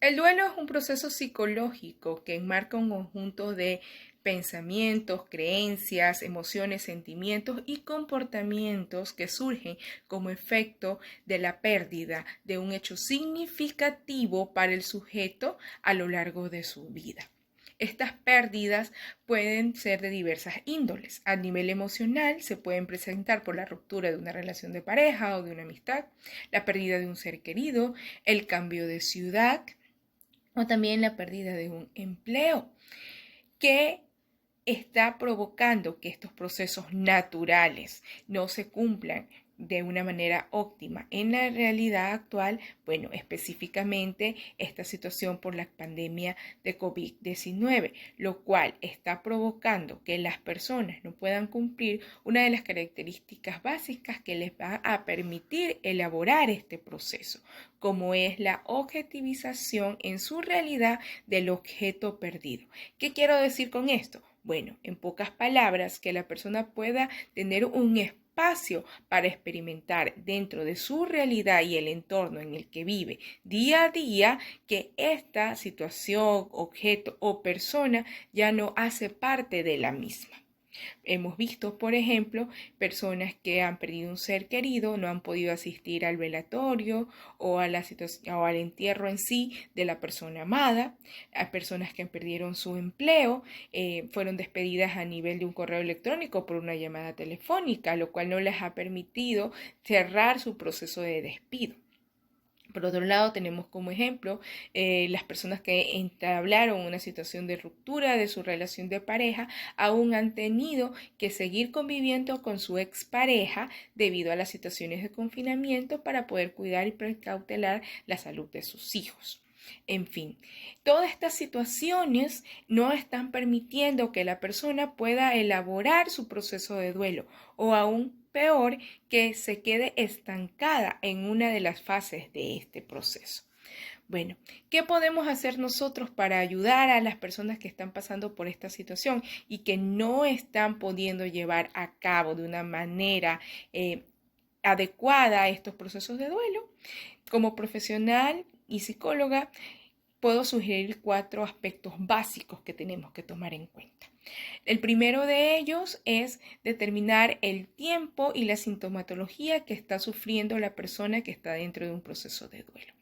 El duelo es un proceso psicológico que enmarca un conjunto de pensamientos, creencias, emociones, sentimientos y comportamientos que surgen como efecto de la pérdida de un hecho significativo para el sujeto a lo largo de su vida. Estas pérdidas pueden ser de diversas índoles. A nivel emocional se pueden presentar por la ruptura de una relación de pareja o de una amistad, la pérdida de un ser querido, el cambio de ciudad, o también la pérdida de un empleo, que está provocando que estos procesos naturales no se cumplan de una manera óptima. En la realidad actual, bueno, específicamente esta situación por la pandemia de COVID-19, lo cual está provocando que las personas no puedan cumplir una de las características básicas que les va a permitir elaborar este proceso, como es la objetivización en su realidad del objeto perdido. ¿Qué quiero decir con esto? Bueno, en pocas palabras, que la persona pueda tener un espacio para experimentar dentro de su realidad y el entorno en el que vive día a día, que esta situación, objeto o persona ya no hace parte de la misma. Hemos visto, por ejemplo, personas que han perdido un ser querido, no han podido asistir al velatorio o, o al entierro en sí de la persona amada, a personas que perdieron su empleo, fueron despedidas a nivel de un correo electrónico por una llamada telefónica, lo cual no les ha permitido cerrar su proceso de despido. Por otro lado, tenemos como ejemplo las personas que entablaron una situación de ruptura de su relación de pareja, aún han tenido que seguir conviviendo con su expareja debido a las situaciones de confinamiento para poder cuidar y precautelar la salud de sus hijos. En fin, todas estas situaciones no están permitiendo que la persona pueda elaborar su proceso de duelo o aún peor, que se quede estancada en una de las fases de este proceso. Bueno, ¿qué podemos hacer nosotros para ayudar a las personas que están pasando por esta situación y que no están pudiendo llevar a cabo de una manera adecuada estos procesos de duelo? Como profesional y psicóloga, puedo sugerir 4 aspectos básicos que tenemos que tomar en cuenta. El primero de ellos es determinar el tiempo y la sintomatología que está sufriendo la persona que está dentro de un proceso de duelo.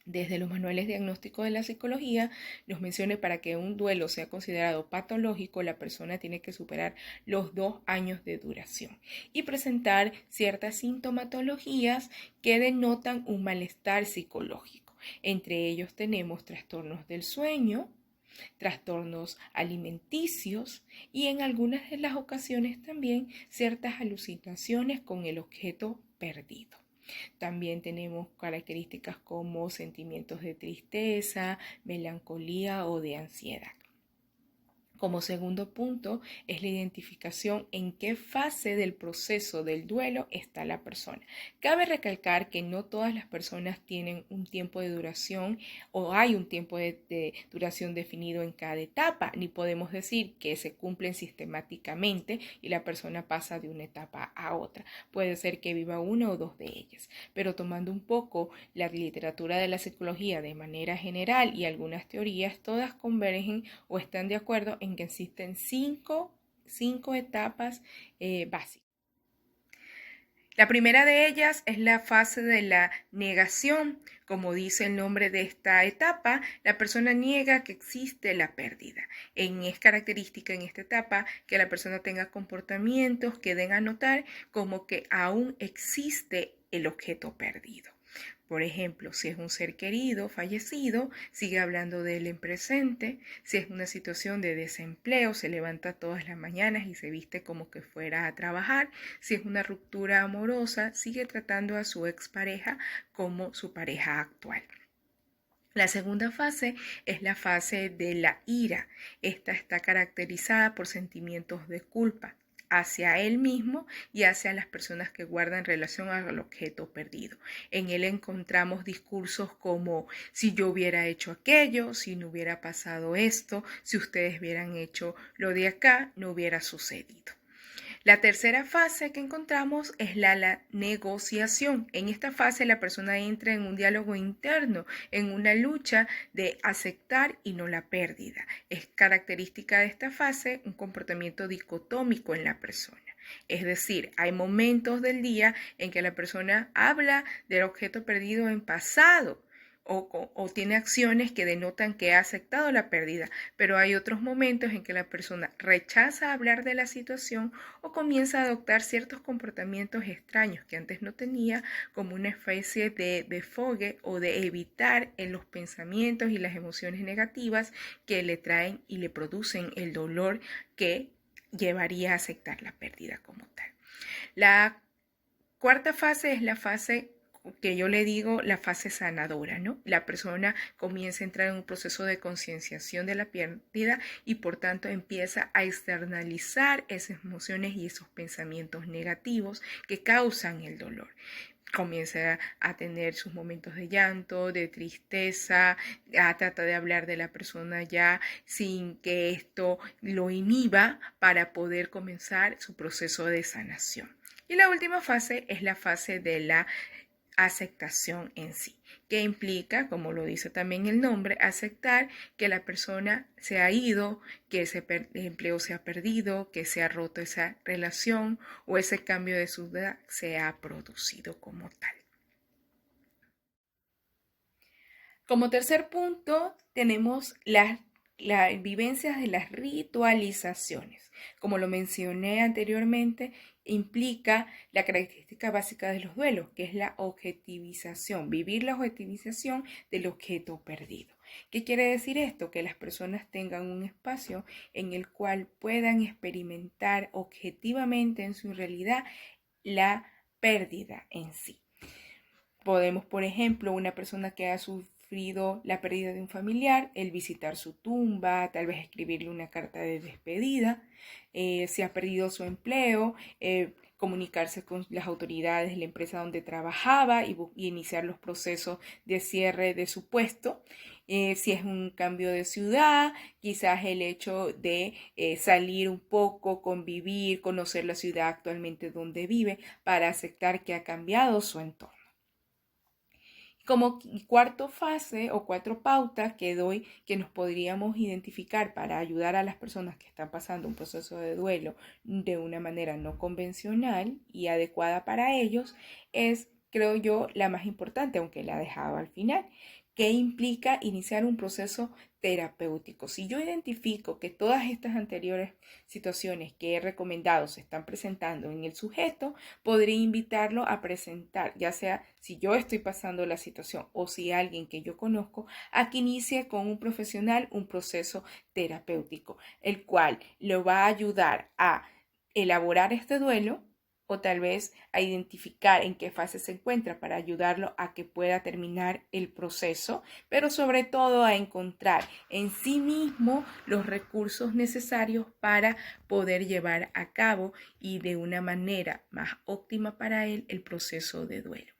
Desde los manuales diagnósticos de la psicología nos menciona para que un duelo sea considerado patológico, la persona tiene que superar los 2 años de duración y presentar ciertas sintomatologías que denotan un malestar psicológico. Entre ellos tenemos trastornos del sueño, trastornos alimenticios y en algunas de las ocasiones también ciertas alucinaciones con el objeto perdido. También tenemos características como sentimientos de tristeza, melancolía o de ansiedad. Como segundo punto es la identificación en qué fase del proceso del duelo está la persona. Cabe recalcar que no todas las personas tienen un tiempo de duración o hay un tiempo de duración definido en cada etapa, ni podemos decir que se cumplen sistemáticamente y la persona pasa de una etapa a otra. Puede ser que viva una o dos de ellas, pero tomando un poco la literatura de la psicología de manera general y algunas teorías, todas convergen o están de acuerdo en que existen cinco etapas básicas. La primera de ellas es la fase de la negación. Como dice el nombre de esta etapa, la persona niega que existe la pérdida. Es característica en esta etapa que la persona tenga comportamientos que den a notar como que aún existe el objeto perdido. Por ejemplo, si es un ser querido fallecido, sigue hablando de él en presente. Si es una situación de desempleo, se levanta todas las mañanas y se viste como que fuera a trabajar. Si es una ruptura amorosa, sigue tratando a su expareja como su pareja actual. La segunda fase es la fase de la ira. Esta está caracterizada por sentimientos de culpa hacia él mismo y hacia las personas que guardan relación al objeto perdido. En él encontramos discursos como si yo hubiera hecho aquello, si no hubiera pasado esto, si ustedes hubieran hecho lo de acá, no hubiera sucedido. La tercera fase que encontramos es la negociación. En esta fase la persona entra en un diálogo interno, en una lucha de aceptar y no la pérdida. Es característica de esta fase un comportamiento dicotómico en la persona. Es decir, hay momentos del día en que la persona habla del objeto perdido en pasado o tiene acciones que denotan que ha aceptado la pérdida, pero hay otros momentos en que la persona rechaza hablar de la situación o comienza a adoptar ciertos comportamientos extraños que antes no tenía, como una especie de desfogue o de evitar en los pensamientos y las emociones negativas que le traen y le producen el dolor que llevaría a aceptar la pérdida como tal. La cuarta fase es la fase que yo le digo la fase sanadora, ¿no? La persona comienza a entrar en un proceso de concienciación de la pérdida y por tanto empieza a externalizar esas emociones y esos pensamientos negativos que causan el dolor. Comienza a tener sus momentos de llanto, de tristeza, trata de hablar de la persona ya sin que esto lo inhiba para poder comenzar su proceso de sanación. Y la última fase es la fase de la aceptación en sí, que implica, como lo dice también el nombre, aceptar que la persona se ha ido, que ese empleo se ha perdido, que se ha roto esa relación o ese cambio de su vida se ha producido como tal. Como tercer punto, tenemos las vivencias de las ritualizaciones. Como lo mencioné anteriormente, implica la característica básica de los duelos, que es la objetivización, vivir la objetivización del objeto perdido. ¿Qué quiere decir esto? Que las personas tengan un espacio en el cual puedan experimentar objetivamente en su realidad la pérdida en sí. Podemos, por ejemplo, una persona que ha sufrido la pérdida de un familiar, el visitar su tumba, tal vez escribirle una carta de despedida, si ha perdido su empleo, comunicarse con las autoridades de la empresa donde trabajaba y iniciar los procesos de cierre de su puesto. Si es un cambio de ciudad, quizás el hecho de salir un poco, convivir, conocer la ciudad actualmente donde vive para aceptar que ha cambiado su entorno. Como cuarto fase o cuatro pautas que doy que nos podríamos identificar para ayudar a las personas que están pasando un proceso de duelo de una manera no convencional y adecuada para ellos es, creo yo, la más importante, aunque la he dejado al final, que implica iniciar un proceso terapéutico. Si yo identifico que todas estas anteriores situaciones que he recomendado se están presentando en el sujeto, podría invitarlo a presentar, ya sea si yo estoy pasando la situación o si alguien que yo conozco, a que inicie con un profesional un proceso terapéutico, el cual lo va a ayudar a elaborar este duelo o tal vez a identificar en qué fase se encuentra para ayudarlo a que pueda terminar el proceso, pero sobre todo a encontrar en sí mismo los recursos necesarios para poder llevar a cabo y de una manera más óptima para él el proceso de duelo.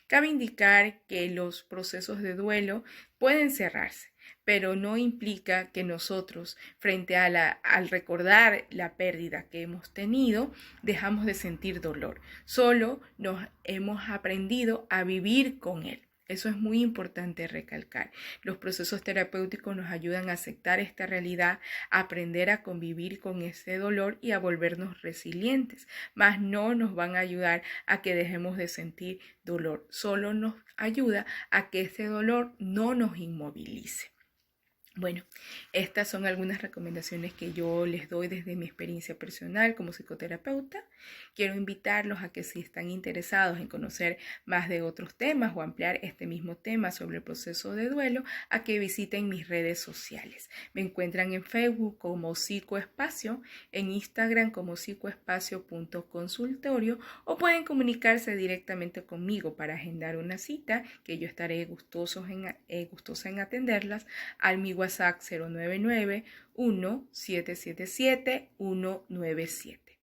Cabe indicar que los procesos de duelo pueden cerrarse, pero no implica que nosotros, frente a al recordar la pérdida que hemos tenido, dejamos de sentir dolor. Solo nos hemos aprendido a vivir con él. Eso es muy importante recalcar. Los procesos terapéuticos nos ayudan a aceptar esta realidad, a aprender a convivir con ese dolor y a volvernos resilientes, mas no nos van a ayudar a que dejemos de sentir dolor. Solo nos ayuda a que ese dolor no nos inmovilice. Bueno, estas son algunas recomendaciones que yo les doy desde mi experiencia personal como psicoterapeuta. Quiero invitarlos a que si están interesados en conocer más de otros temas o ampliar este mismo tema sobre el proceso de duelo, a que visiten mis redes sociales. Me encuentran en Facebook como Psicoespacio, en Instagram como psicoespacio.consultorio o pueden comunicarse directamente conmigo para agendar una cita que yo estaré gustosa en atenderlas al mi WhatsApp 099-1777-197.